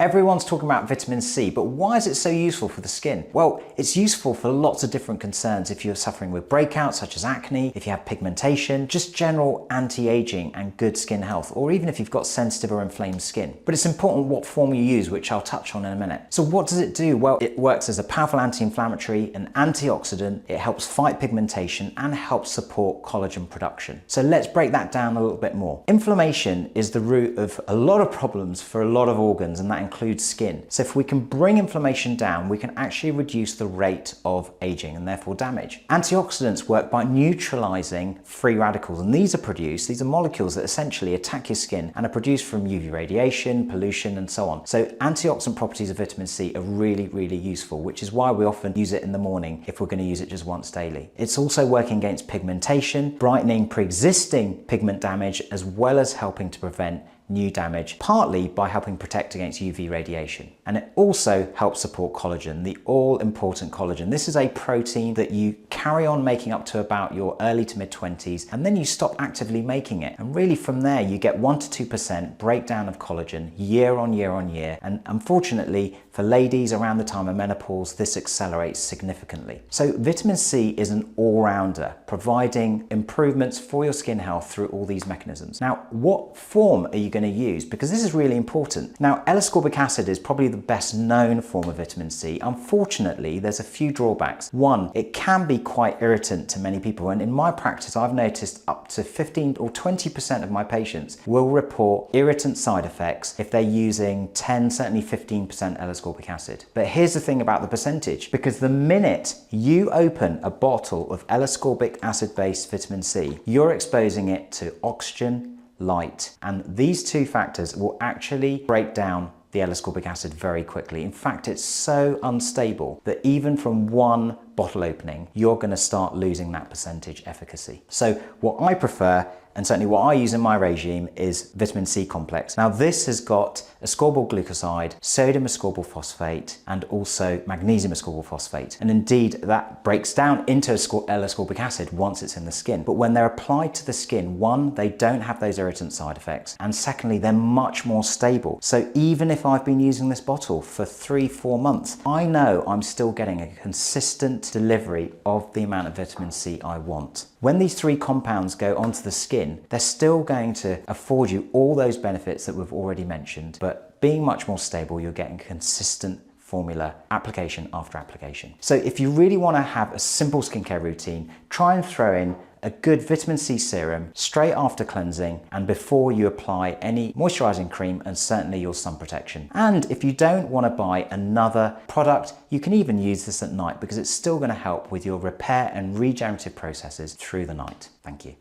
Everyone's talking about vitamin C, but why is it so useful for the skin? Well, it's useful for lots of different concerns. If you're suffering with breakouts such as acne, if you have pigmentation, just general anti-aging and good skin health, or even if you've got sensitive or inflamed skin. But it's important what form you use, which I'll touch on in a minute. So what does it do? Well, it works as a powerful anti-inflammatory, an antioxidant. It helps fight pigmentation and helps support collagen production. So let's break that down a little bit more. Inflammation is the root of a lot of problems for a lot of organs, and that includes skin. So if we can bring inflammation down, we can actually reduce the rate of aging and therefore damage. Antioxidants work by neutralizing free radicals, and these are molecules that essentially attack your skin and are produced from UV radiation, pollution, and so on. So antioxidant properties of vitamin C are really, really useful, which is why we often use it in the morning if we're going to use it just once daily. It's also working against pigmentation, brightening pre-existing pigment damage, as well as helping to prevent new damage, partly by helping protect against UV radiation. And it also helps support collagen, the all-important collagen. This is a protein that you carry on making up to about your early to mid-20s, and then you stop actively making it. And really from there, you get 1 to 2% breakdown of collagen year on year on year. And unfortunately, for ladies around the time of menopause, this accelerates significantly. So vitamin C is an all-rounder, providing improvements for your skin health through all these mechanisms. Now, what form are you going to use? Because this is really important. Now, L-ascorbic acid is probably the best known form of vitamin C. Unfortunately, there's a few drawbacks. One, it can be quite irritant to many people, and in my practice, I've noticed up to 15 or 20% of my patients will report irritant side effects if they're using 10, certainly 15% L-ascorbic acid. But here's the thing about the percentage, because the minute you open a bottle of L-ascorbic acid-based vitamin C, you're exposing it to oxygen, light, and these two factors will actually break down the L-ascorbic acid very quickly. In fact, it's so unstable that even from one bottle opening, you're going to start losing that percentage efficacy. So what I prefer, and certainly what I use in my regime, is vitamin C complex. Now this has got ascorbyl glucoside, sodium ascorbyl phosphate, and also magnesium ascorbyl phosphate. And indeed, that breaks down into L-ascorbic acid once it's in the skin. But when they're applied to the skin, one, they don't have those irritant side effects. And secondly, they're much more stable. So even if I've been using this bottle for 3-4 months, I know I'm still getting a consistent delivery of the amount of vitamin C I want. When these three compounds go onto the skin, they're still going to afford you all those benefits that we've already mentioned, but being much more stable, you're getting consistent formula application after application. So if you really want to have a simple skincare routine, try and throw in a good vitamin C serum straight after cleansing and before you apply any moisturizing cream, and certainly your sun protection. And if you don't want to buy another product, you can even use this at night, because it's still going to help with your repair and regenerative processes through the night. Thank you.